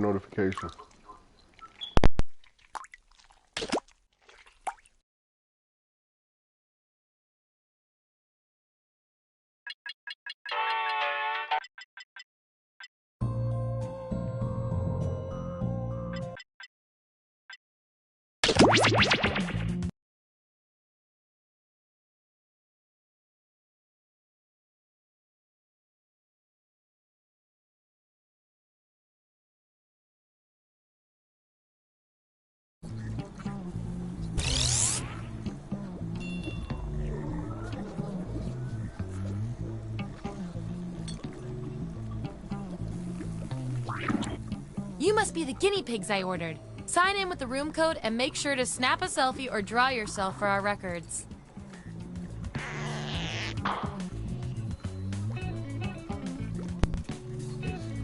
Notification. You must be the guinea pigs I ordered. Sign in with the room code and make sure to snap a selfie or draw yourself for our records.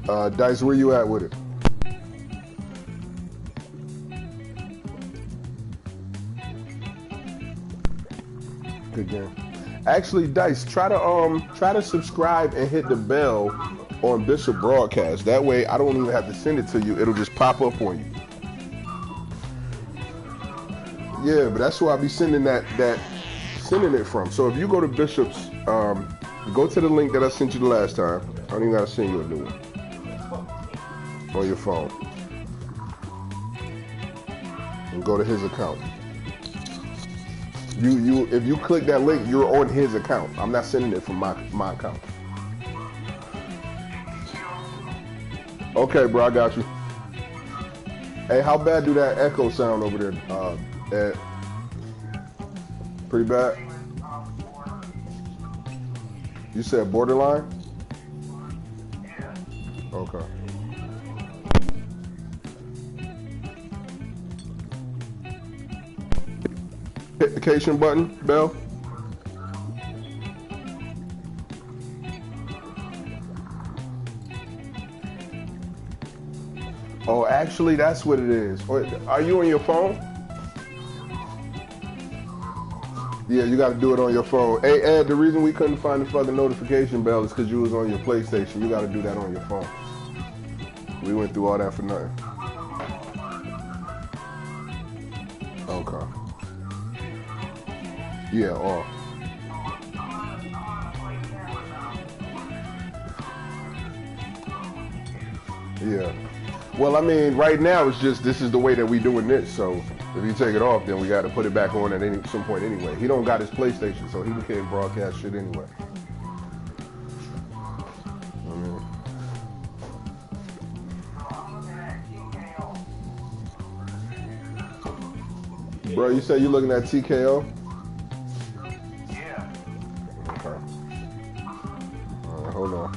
Dice, where you at with it? Good game. Actually, Dice, try to subscribe and hit the bell on Bishop Broadcast. That way, I don't even have to send it to you. It'll just pop up on you. Yeah, but that's where I be sending sending it from. So if you go to Bishop's, go to the link that I sent you the last time. I don't even gotta send you a new one on your phone, and go to his account. If you click that link, you're on his account. I'm not sending it from my account. Okay, bro, I got you. Hey, how bad do that echo sound over there, Ed? Pretty bad? You said borderline? Okay. Notification button, bell? Oh, actually, that's what it is. Are you on your phone? Yeah, you got to do it on your phone. Hey, Ed, the reason we couldn't find the fucking notification bell is because you was on your PlayStation. You got to do that on your phone. We went through all that for nothing. Okay. Yeah, off. Yeah. Well, I mean, right now it's just this is the way that we doing this. So if you take it off, then we got to put it back on at some point anyway. He don't got his PlayStation, so he can't broadcast shit anyway. Bro, you say you looking at TKO? Yeah. Okay. All right, hold on.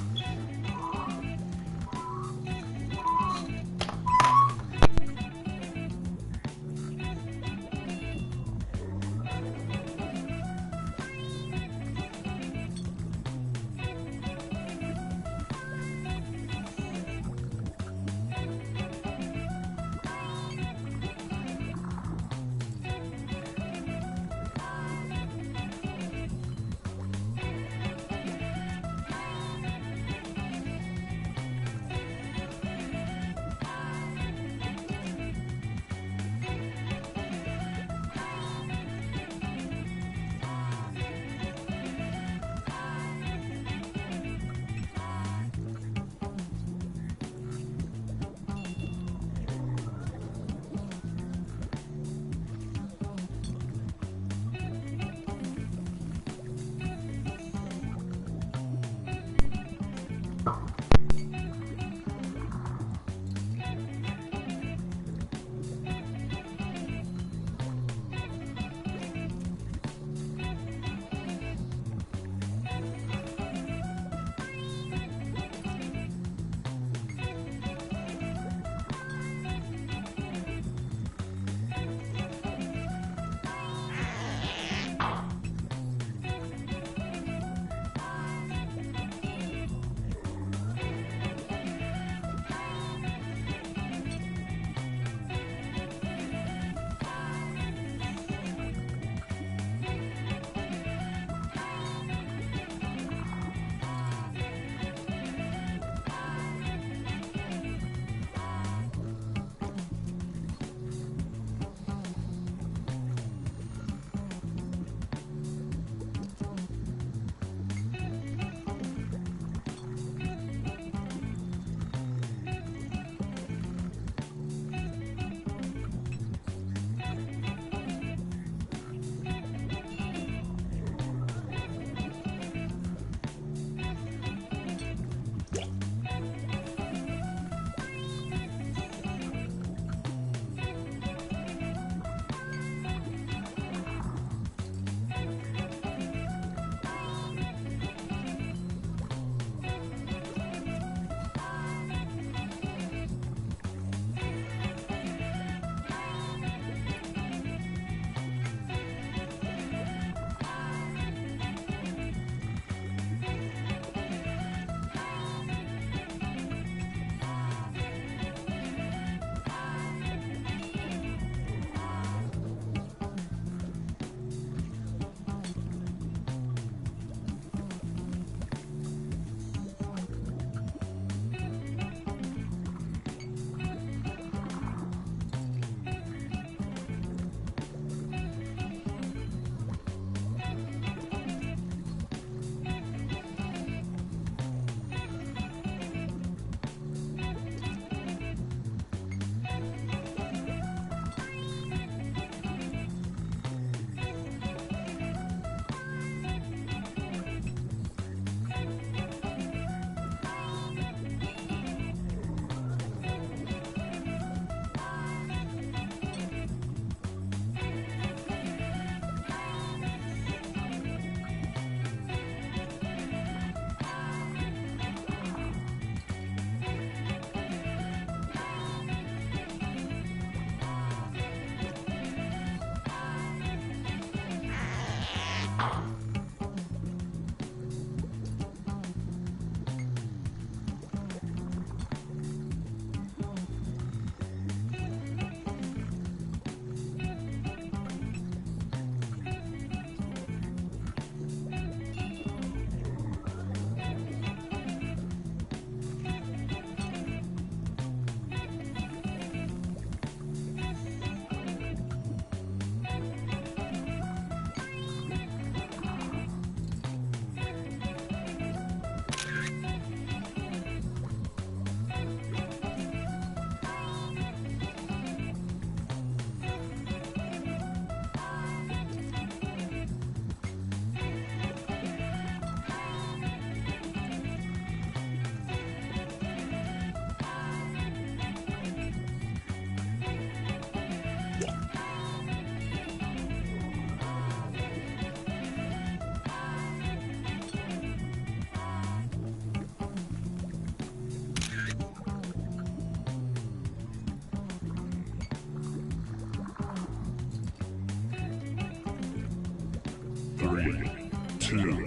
3, 2,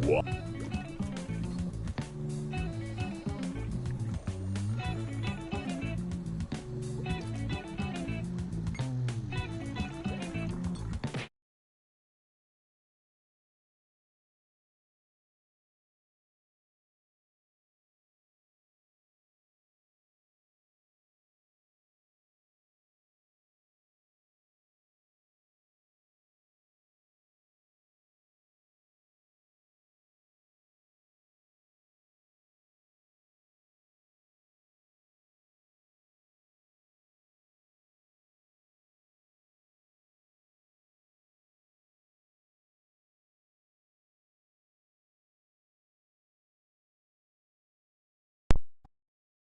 1.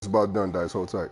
It's about done, Dice. Hold tight.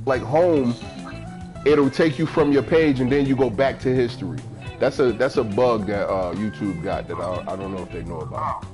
Like home, it'll take you from your page and then you go back to history. That's a bug that YouTube got that I don't know if they know about.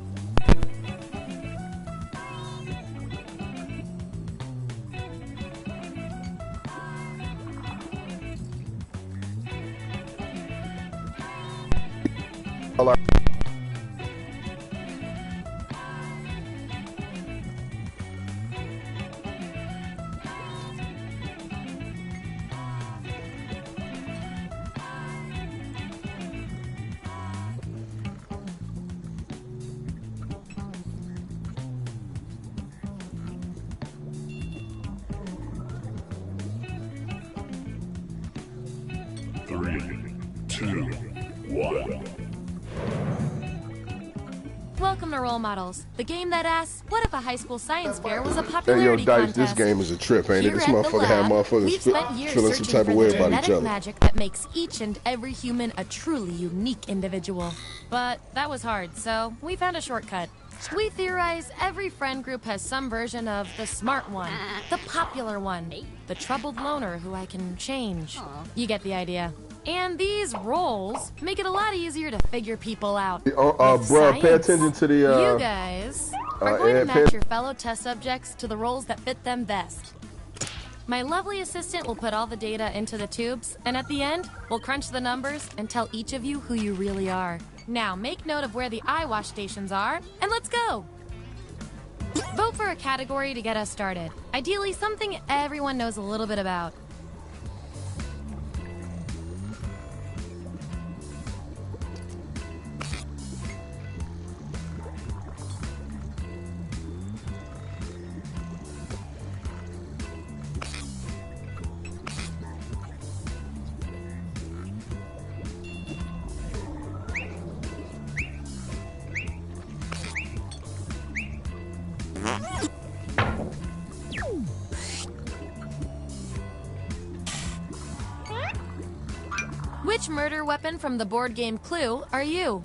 Welcome to Role Models, the game that asks, what if a high school science fair was a Hey, yo, popularity Dice, contest? this game is a trip, ain't it? Here This at the motherfucker had lab, motherfuckers we've spent years feeling some searching type for of the way about each genetic other. magic that makes each and every human a truly unique individual. But that was hard, so we found a shortcut. We theorize every friend group has some version of the smart one, the popular one, the troubled loner who I can change. You get the idea. And these roles make it a lot easier to figure people out. With Bruh, pay science, attention to the, you guys are going to Ed, match your fellow test subjects to the roles that fit them best. My lovely assistant will put all the data into the tubes, and at the end, we'll crunch the numbers and tell each of you who you really are. Now, make note of where the eye wash stations are, and let's go! Vote for a category to get us started. Ideally, something everyone knows a little bit about. Which murder weapon from the board game Clue are you?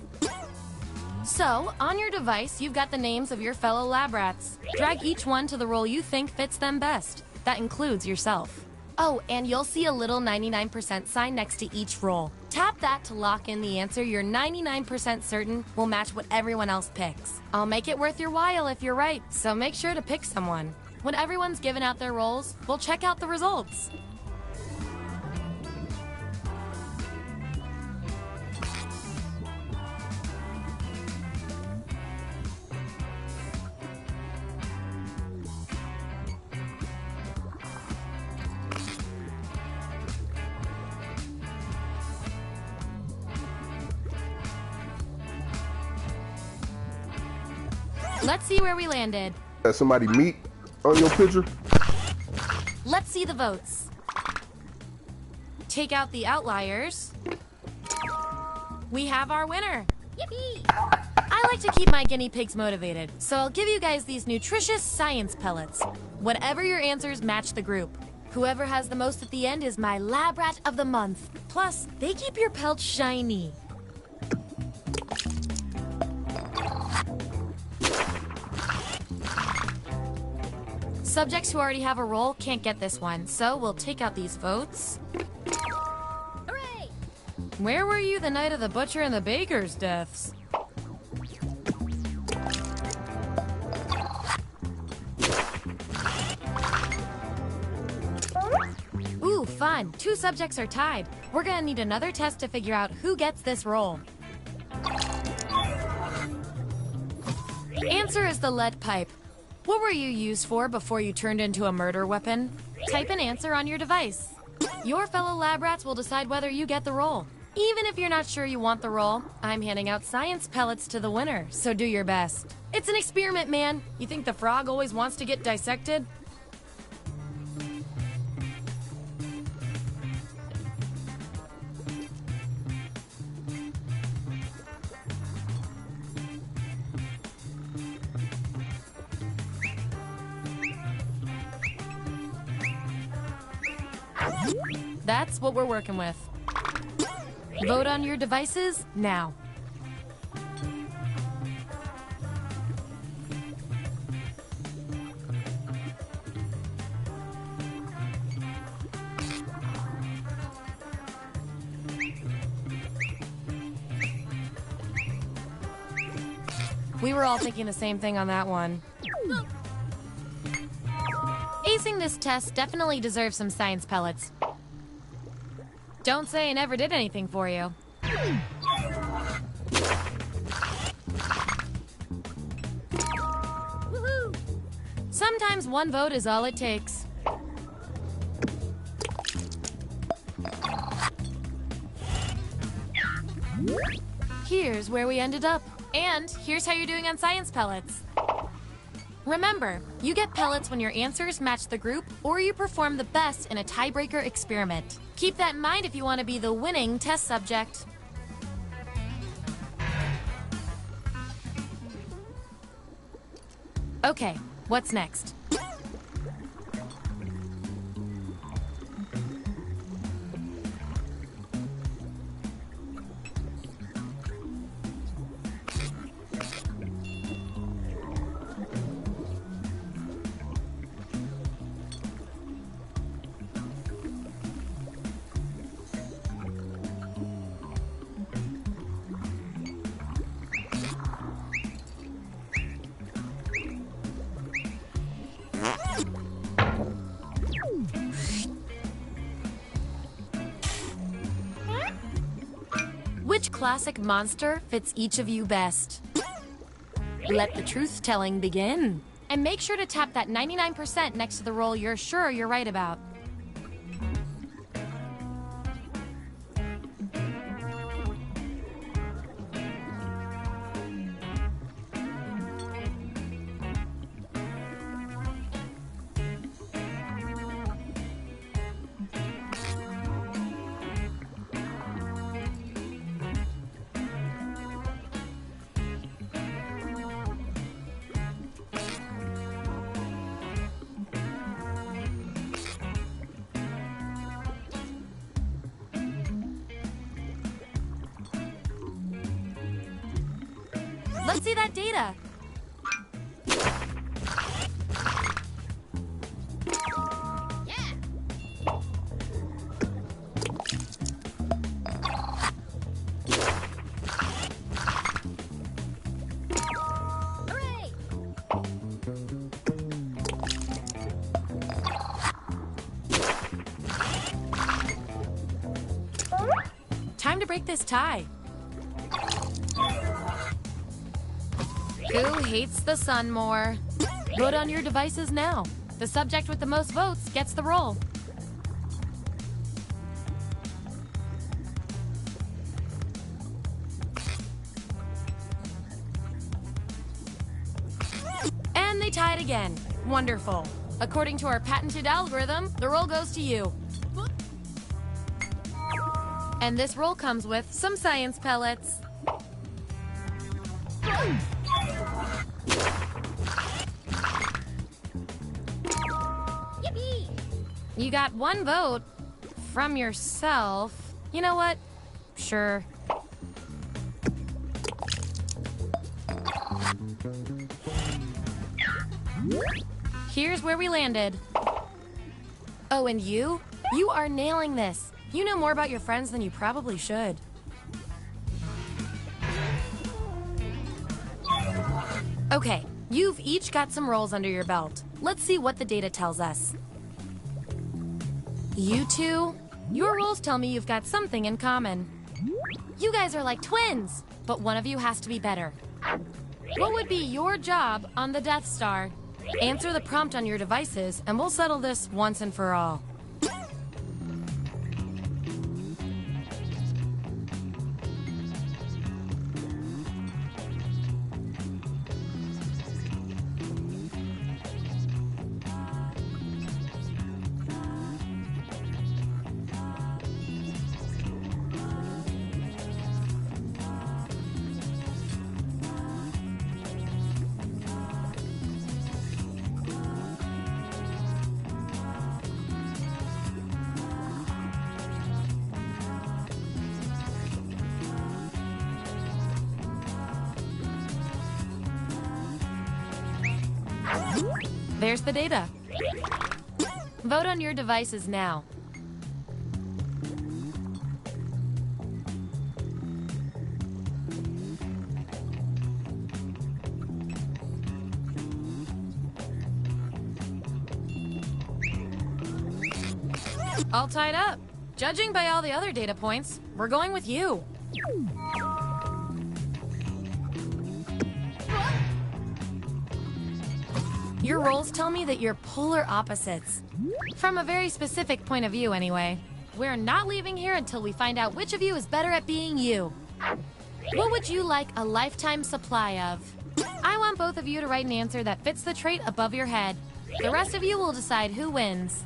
So, on your device, you've got the names of your fellow lab rats. Drag each one to the role you think fits them best. That includes yourself. Oh, and you'll see a little 99% sign next to each role. Tap that to lock in the answer you're 99% certain will match what everyone else picks. I'll make it worth your while if you're right, so make sure to pick someone. When everyone's given out their roles, we'll check out the results. Let's see where we landed. Got somebody meat on your picture? Let's see the votes. Take out the outliers. We have our winner. Yippee! I like to keep my guinea pigs motivated, so I'll give you guys these nutritious science pellets. Whatever your answers, match the group. Whoever has the most at the end is my lab rat of the month. Plus, they keep your pelts shiny. Subjects who already have a role can't get this one, so we'll take out these votes. Hooray! Where were you the night of the butcher and the baker's deaths? Ooh, fun. 2 subjects are tied. We're gonna need another test to figure out who gets this role. Answer is the lead pipe. What were you used for before you turned into a murder weapon? Type an answer on your device. Your fellow lab rats will decide whether you get the role. Even if you're not sure you want the role, I'm handing out science pellets to the winner, so do your best. It's an experiment, man. You think the frog always wants to get dissected? That's what we're working with. Vote on your devices now. We were all thinking the same thing on that one. Acing this test definitely deserves some science pellets. Don't say I never did anything for you. Woohoo! Sometimes one vote is all it takes. Here's where we ended up. And here's how you're doing on science pellets. Remember, you get pellets when your answers match the group or you perform the best in a tiebreaker experiment. Keep that in mind if you want to be the winning test subject. Okay, what's next? Which classic monster fits each of you best? Let the truth-telling begin. And make sure to tap that 99% next to the roll you're sure you're right about. Let's see that data. Time to break this tie. Who hates the sun more? Vote on your devices now. The subject with the most votes gets the roll. And they tied again. Wonderful. According to our patented algorithm, the roll goes to you. And this roll comes with some science pellets. Yippee! You got one vote from yourself. You know what? Sure. Here's where we landed. Oh, and you? You are nailing this. You know more about your friends than you probably should. Okay, you've each got some rolls under your belt. Let's see what the data tells us. You two, your rolls tell me you've got something in common. You guys are like twins, but one of you has to be better. What would be your job on the Death Star? Answer the prompt on your devices, and we'll settle this once and for all. There's the data. Vote on your devices now. All tied up. Judging by all the other data points, we're going with you. Your rolls tell me that you're polar opposites. From a very specific point of view, anyway. We're not leaving here until we find out which of you is better at being you. What would you like a lifetime supply of? I want both of you to write an answer that fits the trait above your head. The rest of you will decide who wins.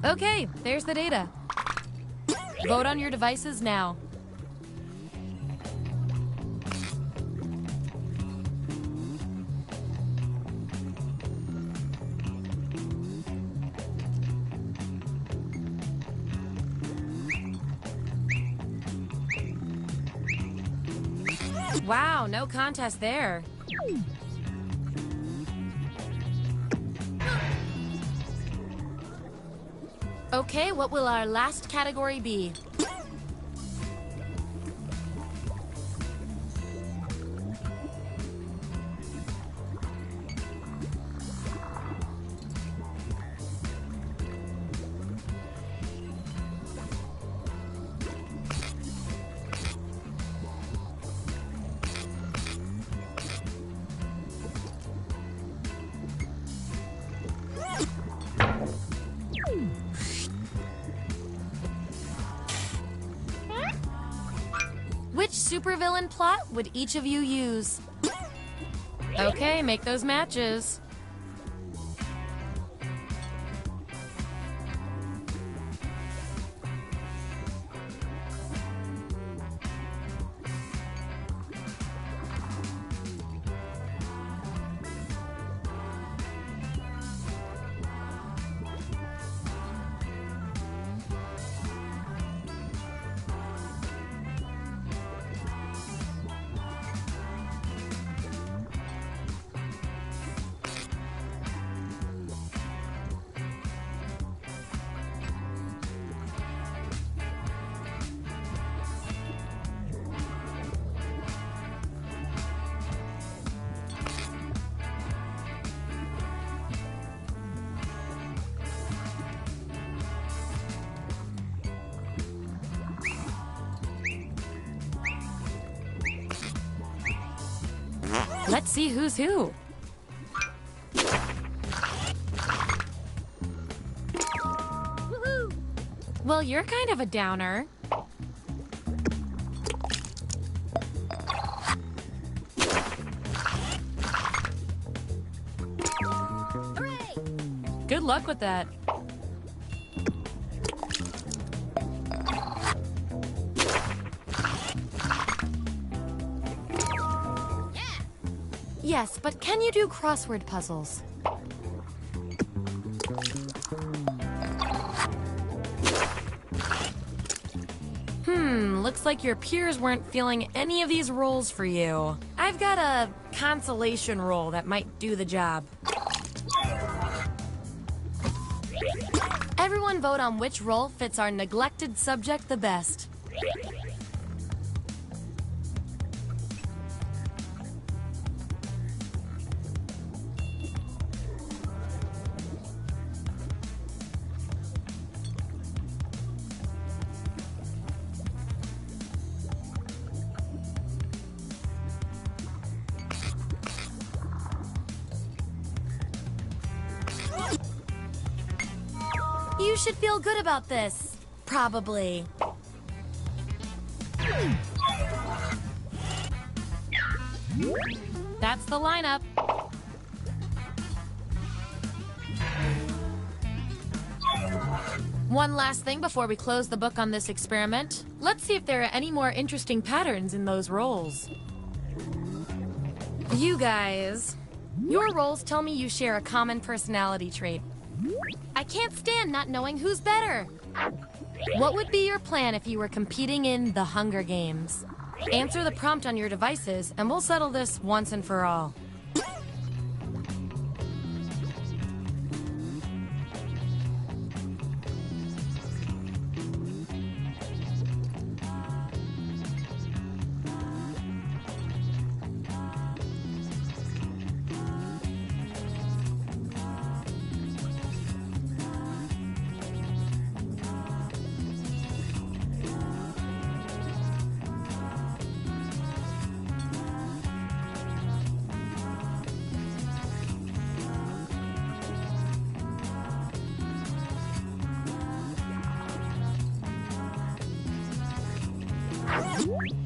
Okay, there's the data. Vote on your devices now. Wow, no contest there. Okay, what will our last category be? Which supervillain plot would each of you use? Okay, make those matches. Let's see who's who. Well, you're kind of a downer. Hooray! Good luck with that. Yes, but can you do crossword puzzles? Looks like your peers weren't feeling any of these roles for you. I've got a consolation role that might do the job. Everyone vote on which role fits our neglected subject the best. You should feel good about this. Probably. That's the lineup. One last thing before we close the book on this experiment. Let's see if there are any more interesting patterns in those roles. You guys, your roles tell me you share a common personality trait. I can't stand not knowing who's better. What would be your plan if you were competing in the Hunger Games? Answer the prompt on your devices, and we'll settle this once and for all.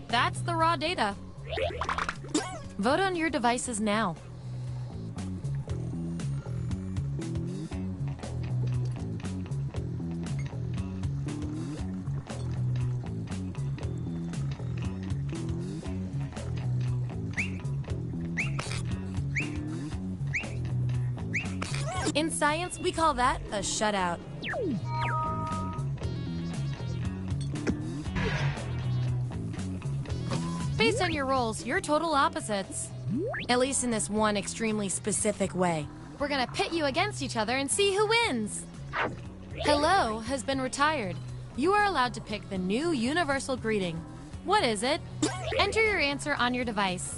That's the raw data. Vote on your devices now. In science, we call that a shutout. Based on your roles, you're total opposites. At least in this one extremely specific way. We're gonna pit you against each other and see who wins. Hello has been retired. You are allowed to pick the new universal greeting. What is it? Enter your answer on your device.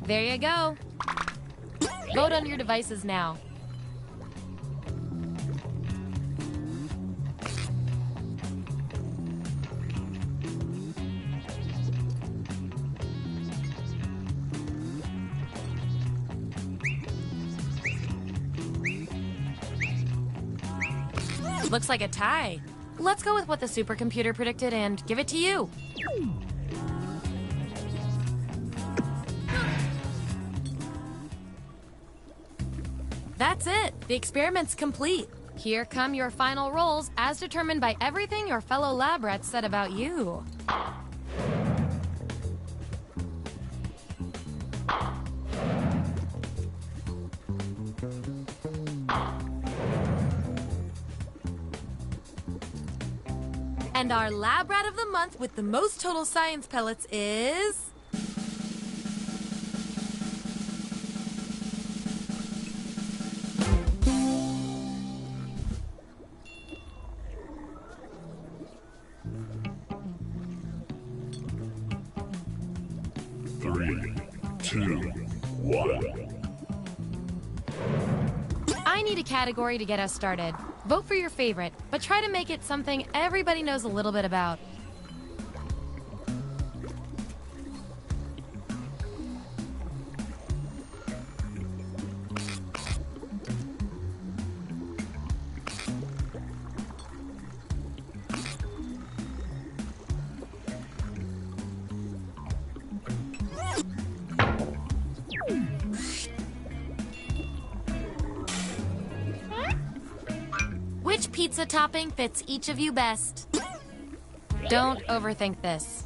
There you go. Vote on your devices now. Looks like a tie. Let's go with what the supercomputer predicted and give it to you. That's it. The experiment's complete. Here come your final rolls as determined by everything your fellow lab rats said about you. And our lab rat of the month with the most total science pellets is... Three, two, one. I need a category to get us started. Vote for your favorite, but try to make it something everybody knows a little bit about. Which pizza topping fits each of you best? Don't overthink this.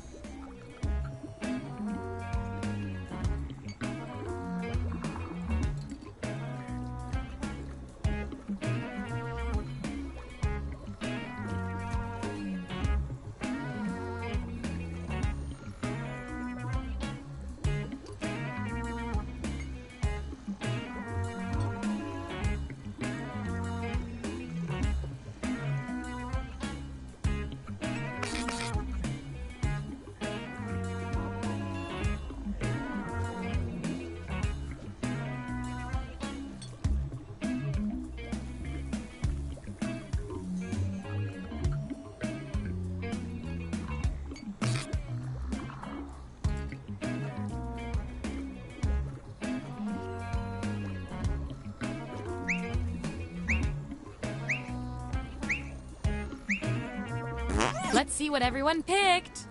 Let's see what everyone picked.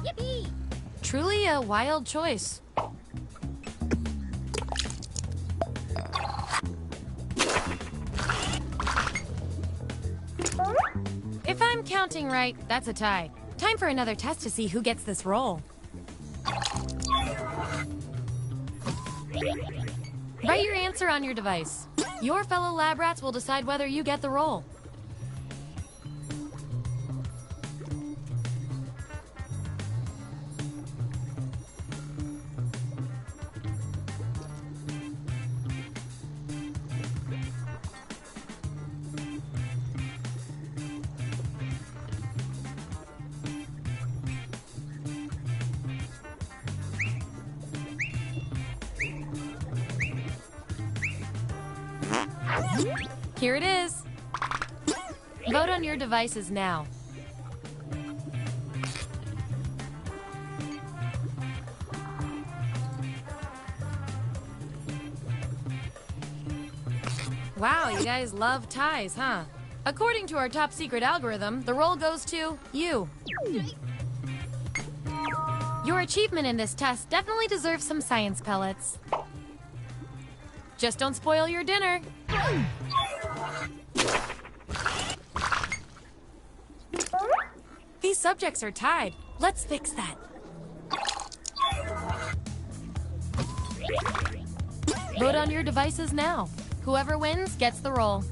Yippee! Truly a wild choice. If I'm counting right, that's a tie. Time for another test to see who gets this role. Write your answer on your device. Your fellow lab rats will decide whether you get the role. Here it is. Vote on your devices now. Wow, you guys love ties, huh? According to our top secret algorithm, the roll goes to you. Your achievement in this test definitely deserves some science pellets. Just don't spoil your dinner. These subjects are tied. Let's fix that. Vote on your devices now. Whoever wins gets the roll.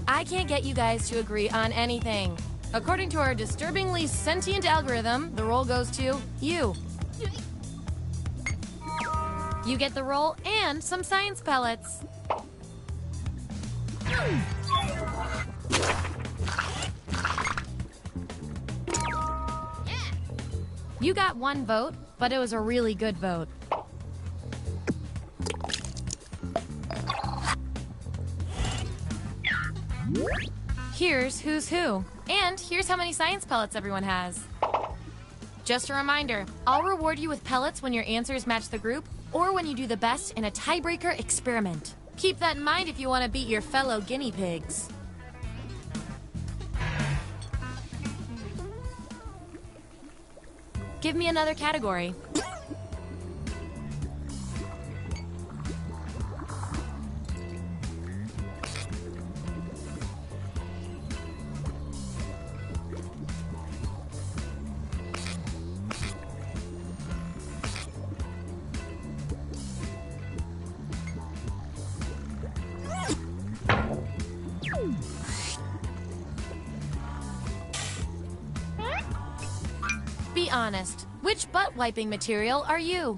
I can't get you guys to agree on anything. According to our disturbingly sentient algorithm, the roll goes to you. You get the roll and some science pellets. You got one vote, but it was a really good vote. Here's who's who. And here's how many science pellets everyone has. Just a reminder, I'll reward you with pellets when your answers match the group or when you do the best in a tiebreaker experiment. Keep that in mind if you want to beat your fellow guinea pigs. Give me another category. Be honest, which butt-wiping material are you?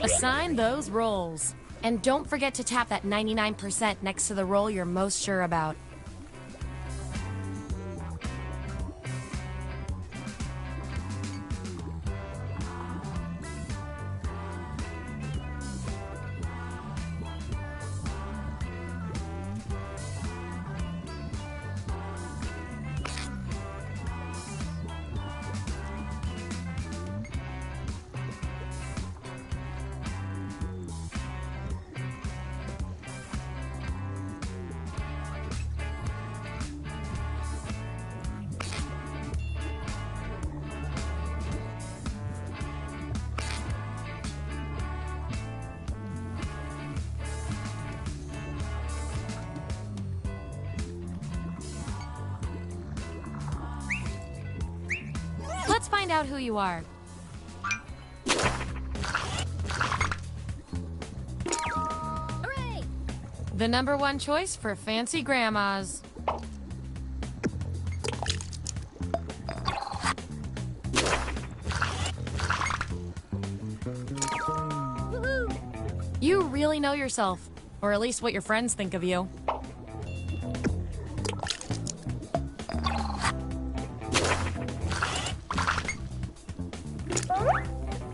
Assign those rolls. And don't forget to tap that 99% next to the roll you're most sure about. Let's find out who you are. Hooray! The #1 choice for fancy grandmas. Woohoo! You really know yourself, or at least what your friends think of you.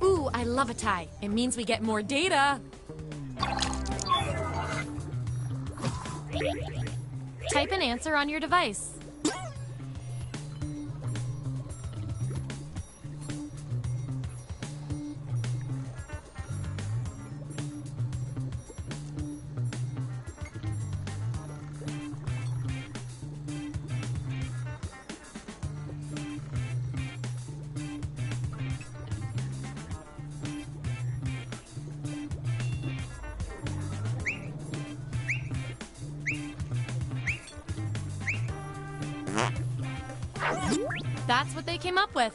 Ooh, I love a tie. It means we get more data. Type an answer on your device. That's what they came up with.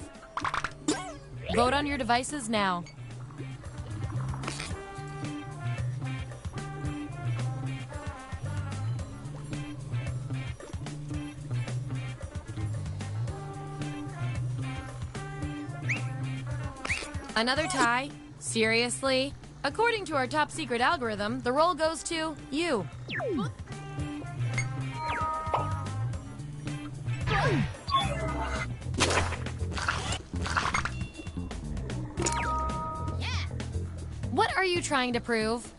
Vote on your devices now. Another tie? Seriously? According to our top secret algorithm, the roll goes to you. What are you trying to prove?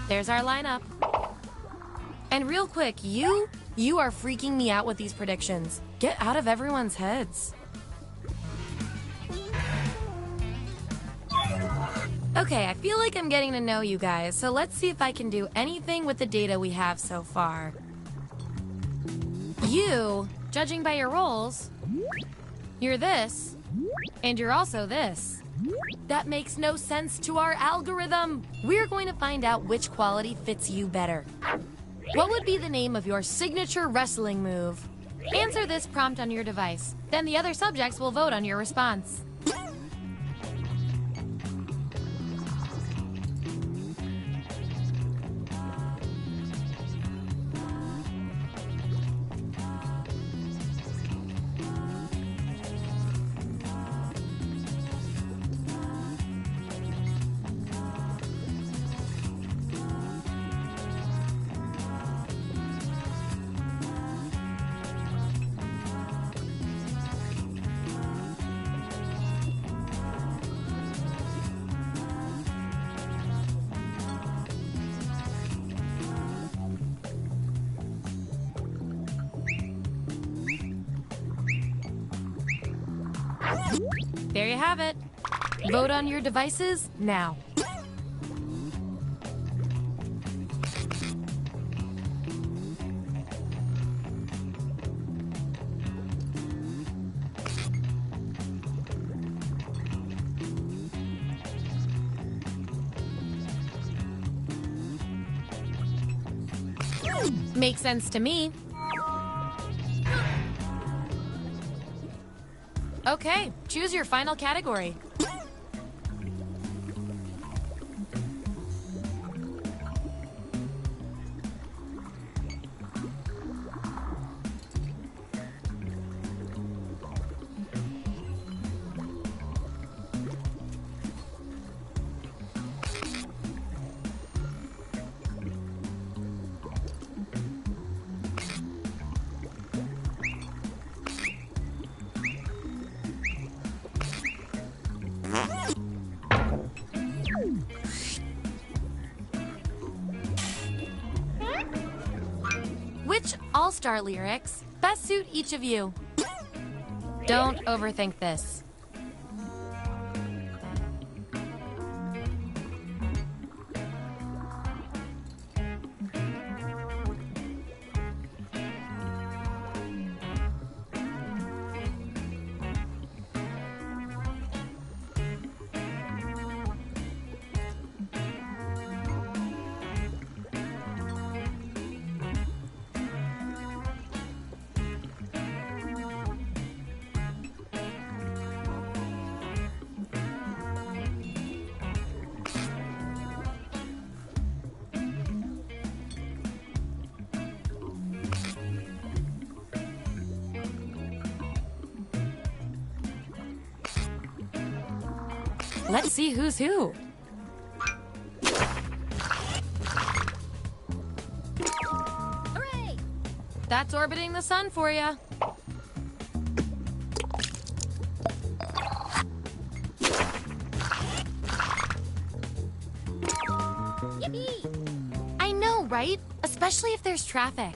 There's our lineup. And real quick, you are freaking me out with these predictions. Get out of everyone's heads. Okay, I feel like I'm getting to know you guys, so let's see if I can do anything with the data we have so far. You, judging by your roles, you're this, and you're also this. That makes no sense to our algorithm. We're going to find out which quality fits you better. What would be the name of your signature wrestling move? Answer this prompt on your device. Then the other subjects will vote on your response. There you have it. Vote on your devices now. Makes sense to me. Okay, choose your final category. Which all-star lyrics best suit each of you? Don't overthink this. Let's see who's who. Hooray! That's orbiting the sun for you. Yippee! I know, right? Especially if there's traffic.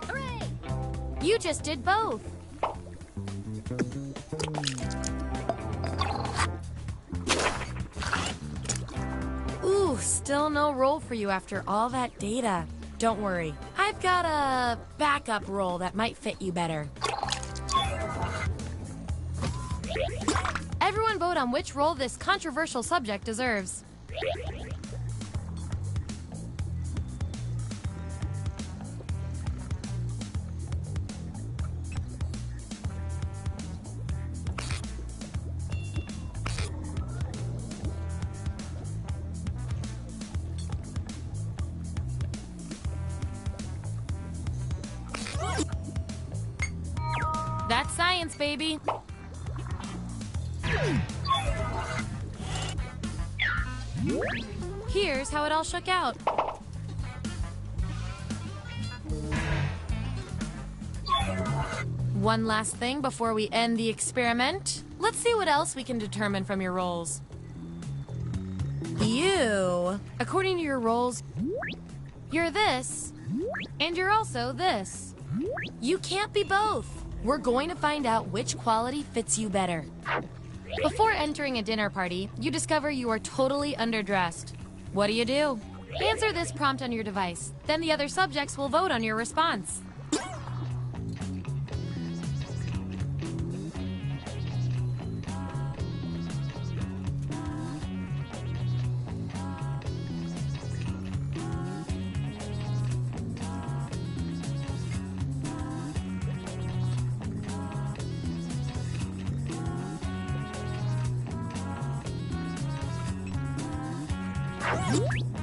Hooray! You just did both. Ooh, still no roll for you after all that data. Don't worry, I've got a backup roll that might fit you better. Everyone vote on which role this controversial subject deserves. That's science, baby. Here's how it all shook out. One last thing before we end the experiment. Let's see what else we can determine from your rolls. You, according to your rolls, you're this, and you're also this. You can't be both. We're going to find out which quality fits you better. Before entering a dinner party, you discover you are totally underdressed. What do? Answer this prompt on your device. Then the other subjects will vote on your response.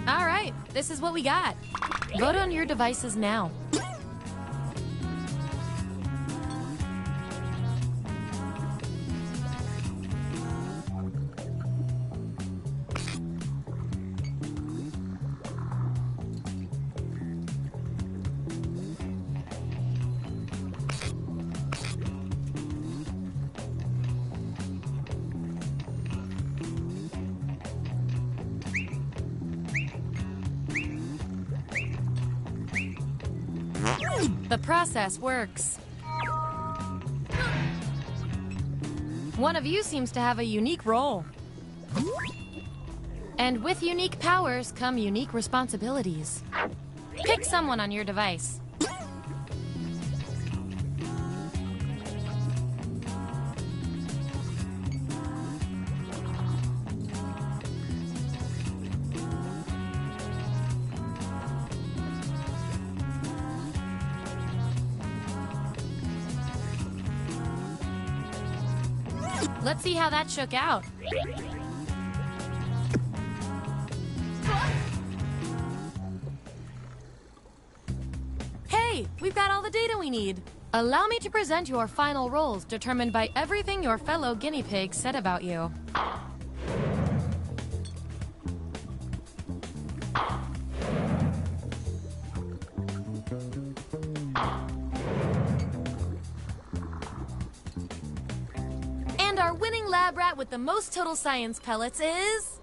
All right, this is what we got. Vote on your devices now. The process works. One of you seems to have a unique role. And with unique powers come unique responsibilities. Pick someone on your device. Let's see how that shook out. Hey, we've got all the data we need. Allow me to present your final roles determined by everything your fellow guinea pigs said about you. And our winning lab rat with the most total science pellets is...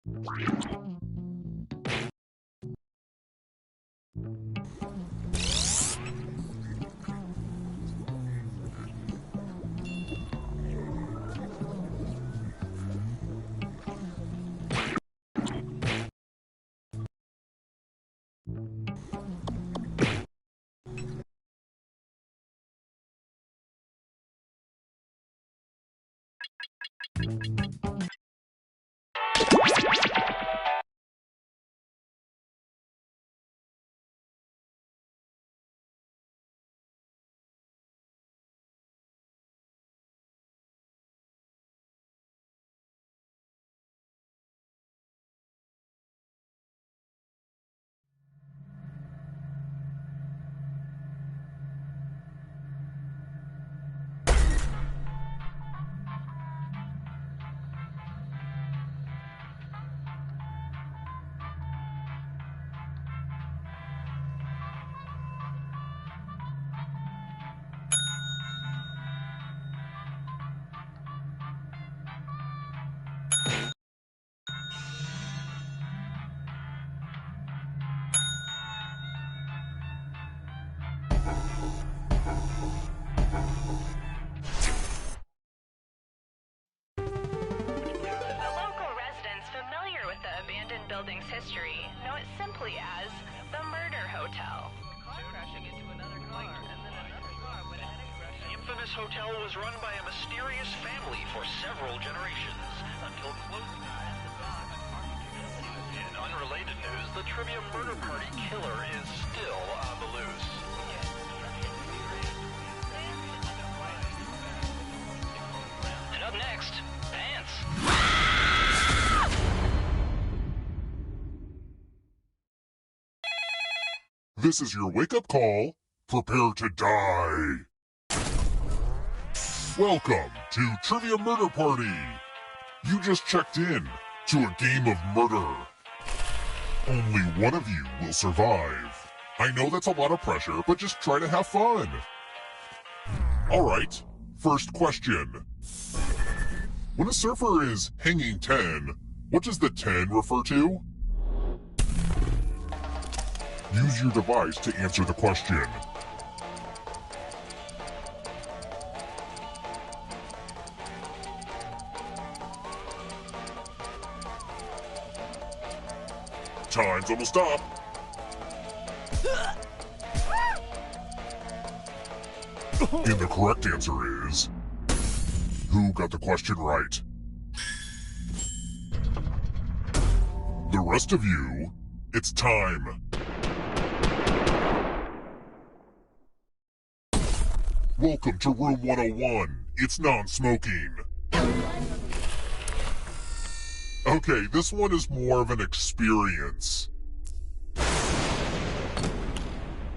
The local residents familiar with the abandoned building's history know it simply as the Murder Hotel. this hotel was run by a mysterious family for several generations, until close in unrelated news, the Trivia Murder Party killer is still on the loose. And up next, Pants. This is your wake-up call. Prepare to die. Welcome to Trivia Murder Party. You just checked in to a game of murder. Only one of you will survive. I know that's a lot of pressure, but just try to have fun. Alright, first question. When a surfer is hanging 10, what does the 10 refer to? Use your device to answer the question. Time's almost up. And the correct answer is... Who got the question right? The rest of you, it's time. Welcome to room 101. It's non-smoking. Okay, this one is more of an experience.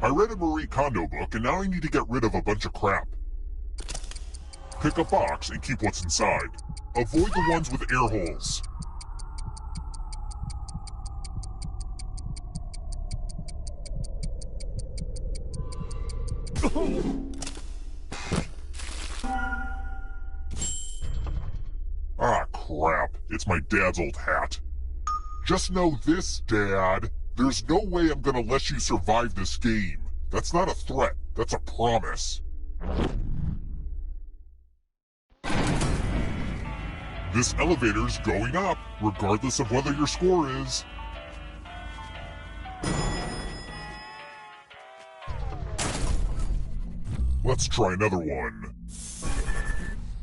I read a Marie Kondo book and now I need to get rid of a bunch of crap. Pick a box and keep what's inside. Avoid the ones with air holes. Ah, crap. It's my dad's old hat. Just know this, Dad. There's no way I'm gonna let you survive this game. That's not a threat. That's a promise. This elevator's going up, regardless of whether your score is. Let's try another one.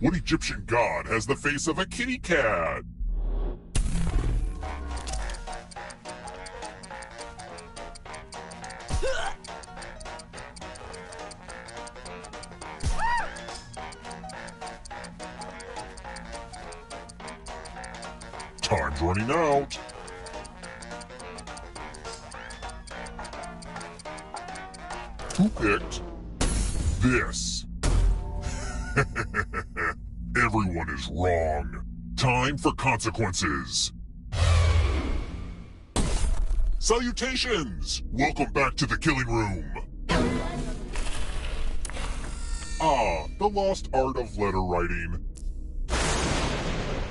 What Egyptian god has the face of a kitty cat? Time's running out. Who picked this? Everyone is wrong. Time for consequences. Salutations! Welcome back to the killing room. Ah, the lost art of letter writing.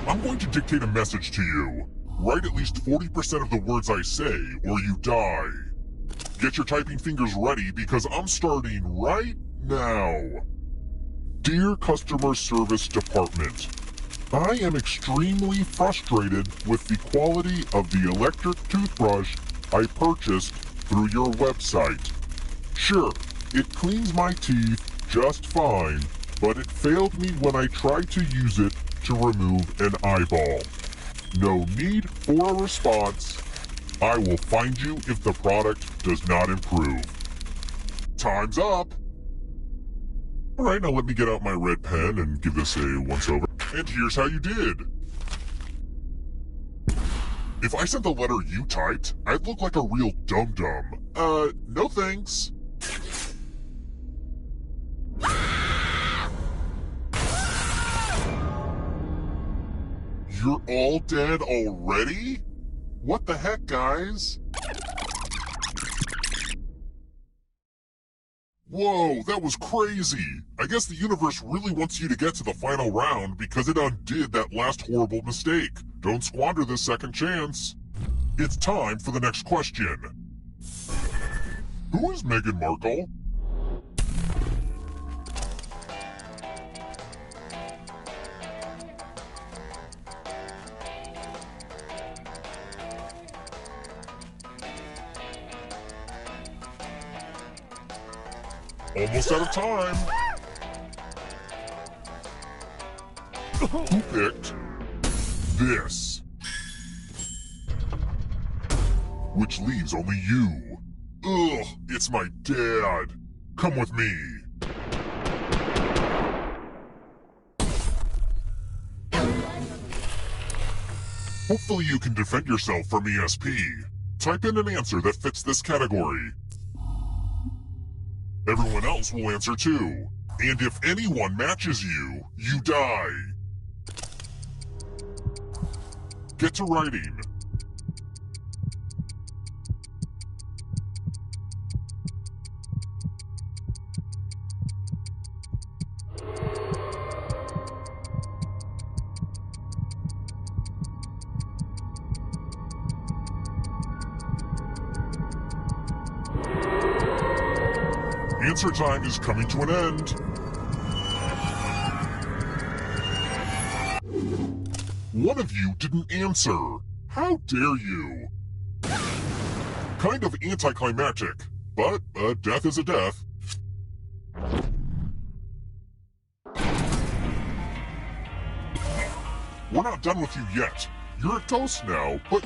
I'm going to dictate a message to you. Write at least 40% of the words I say, or you die. Get your typing fingers ready because I'm starting right now. Dear Customer Service Department, I am extremely frustrated with the quality of the electric toothbrush I purchased through your website. Sure, it cleans my teeth just fine, but it failed me when I tried to use it to remove an eyeball. No need for a response. I will find you if the product does not improve. Time's up. Alright, now let me get out my red pen and give this a once-over. And here's how you did. If I sent the letter you typed, I'd look like a real dum-dum. No thanks. You're all dead already? What the heck, guys? Whoa, that was crazy. I guess the universe really wants you to get to the final round because it undid that last horrible mistake. Don't squander this second chance. It's time for the next question. Who is Meghan Markle? Almost out of time. Who picked this? Which leaves only you. Ugh, it's my dad. Come with me. Hopefully you can defend yourself from ESP. Type in an answer that fits this category. Everyone else will answer too. And if anyone matches you, you die. Get to writing. Answer time is coming to an end. One of you didn't answer. How dare you? Kind of anticlimactic, but a death is a death. We're not done with you yet. You're a ghost now, but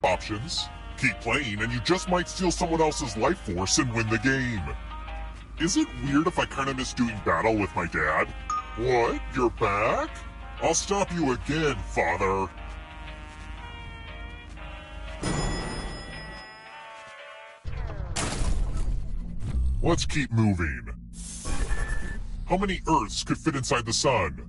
options. Keep playing and you just might steal someone else's life force and win the game. Is it weird if I kinda miss doing battle with my dad? What? You're back? I'll stop you again, father. Let's keep moving. How many Earths could fit inside the sun?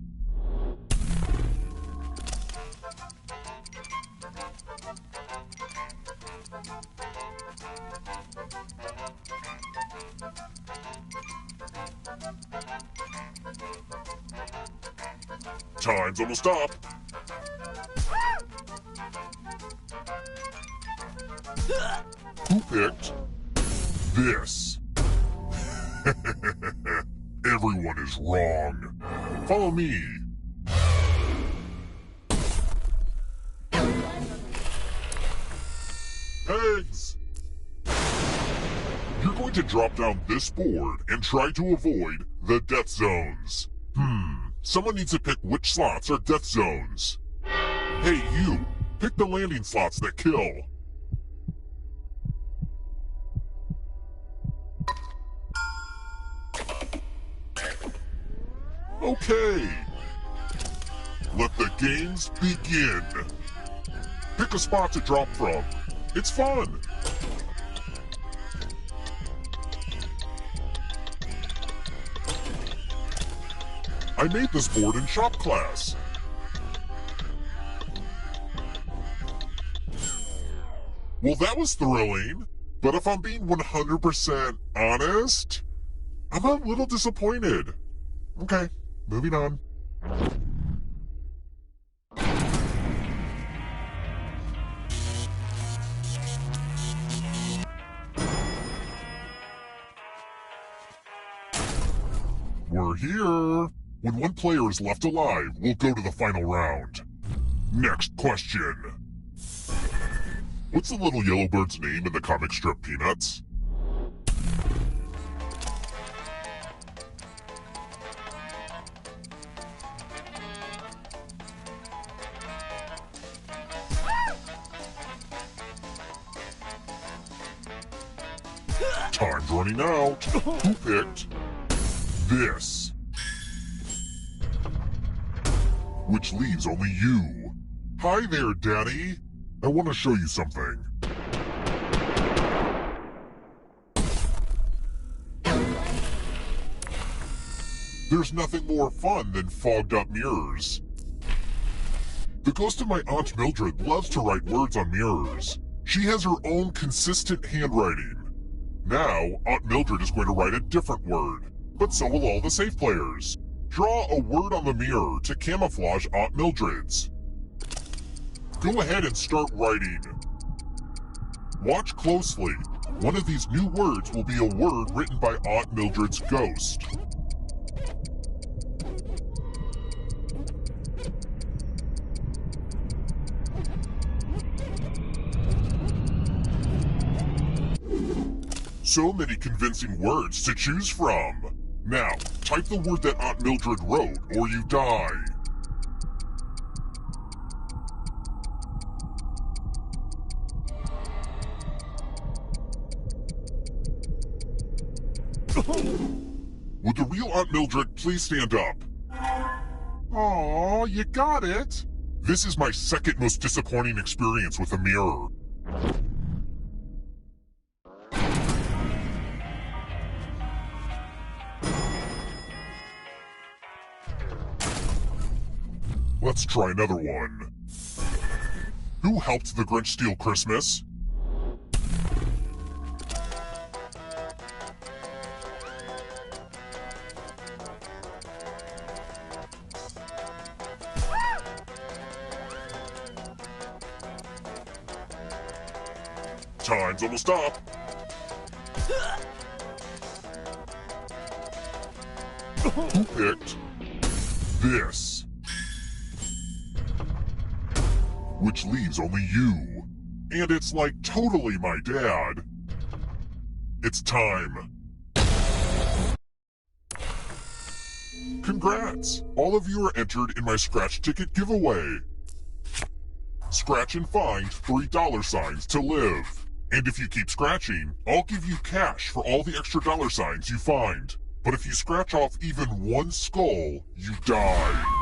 Time's almost up. Who picked this? Everyone is wrong. Follow me. Eggs! You're going to drop down this board and try to avoid the death zones. Someone needs to pick which slots are death zones. Hey, you! Pick the landing slots that kill. Okay. Let the games begin. Pick a spot to drop from. It's fun. I made this board in shop class. Well, that was thrilling, but if I'm being 100% honest, I'm a little disappointed. Okay, moving on. We're here. When one player is left alive, we'll go to the final round. Next question. What's the little yellow bird's name in the comic strip Peanuts? Time's running out. Who picked this? Which leaves only you. Hi there, Daddy. I want to show you something. There's nothing more fun than fogged up mirrors. The ghost of my Aunt Mildred loves to write words on mirrors. She has her own consistent handwriting. Now, Aunt Mildred is going to write a different word, but so will all the safe players. Draw a word on the mirror to camouflage Aunt Mildred's. Go ahead and start writing. Watch closely. One of these new words will be a word written by Aunt Mildred's ghost. So many convincing words to choose from. Now, type the word that Aunt Mildred wrote, or you die. Would the real Aunt Mildred please stand up? Aw, you got it! This is my second most disappointing experience with a mirror. Let's try another one. Who helped the Grinch steal Christmas? Time's almost up. Who picked this? Which leaves only you. And it's like totally my dad. It's time. Congrats! All of you are entered in my scratch ticket giveaway. Scratch and find $3 to live. And if you keep scratching, I'll give you cash for all the extra $signs you find. But if you scratch off even one skull, you die.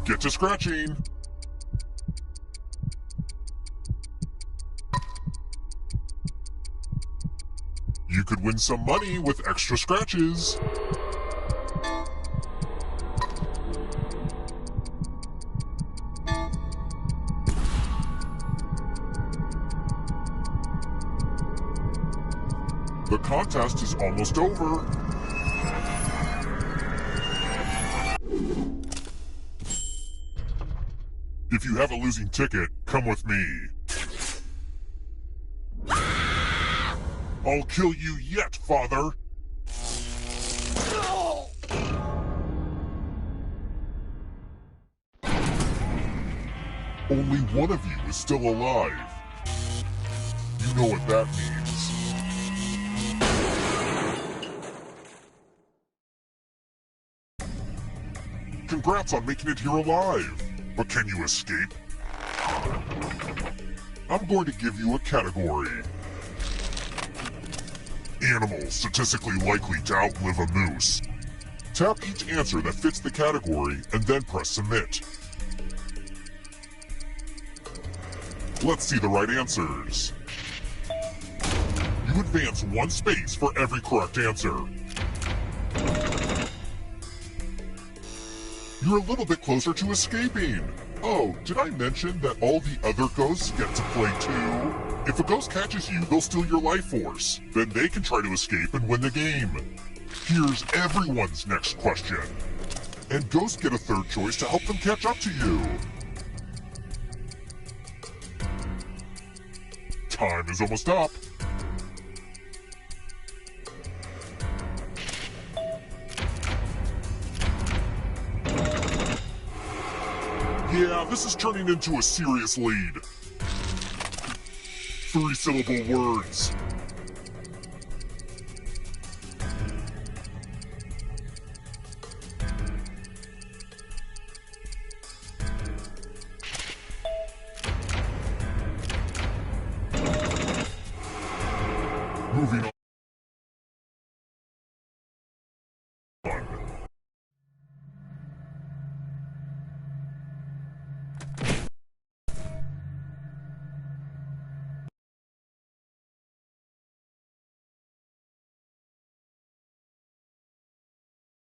Get to scratching. You could win some money with extra scratches. The contest is almost over. If you have a losing ticket, come with me. I'll kill you yet, Father! Only one of you is still alive. You know what that means. Congrats on making it here alive. But can you escape? I'm going to give you a category. Animals statistically likely to outlive a moose. Tap each answer that fits the category and then press submit. Let's see the right answers. You advance 1 space for every correct answer. You're a little bit closer to escaping. Oh, did I mention that all the other ghosts get to play too? If a ghost catches you, they'll steal your life force. Then they can try to escape and win the game. Here's everyone's next question. And ghosts get a third choice to help them catch up to you. Time is almost up. Yeah, this is turning into a serious lead. 3-syllable words. Moving on.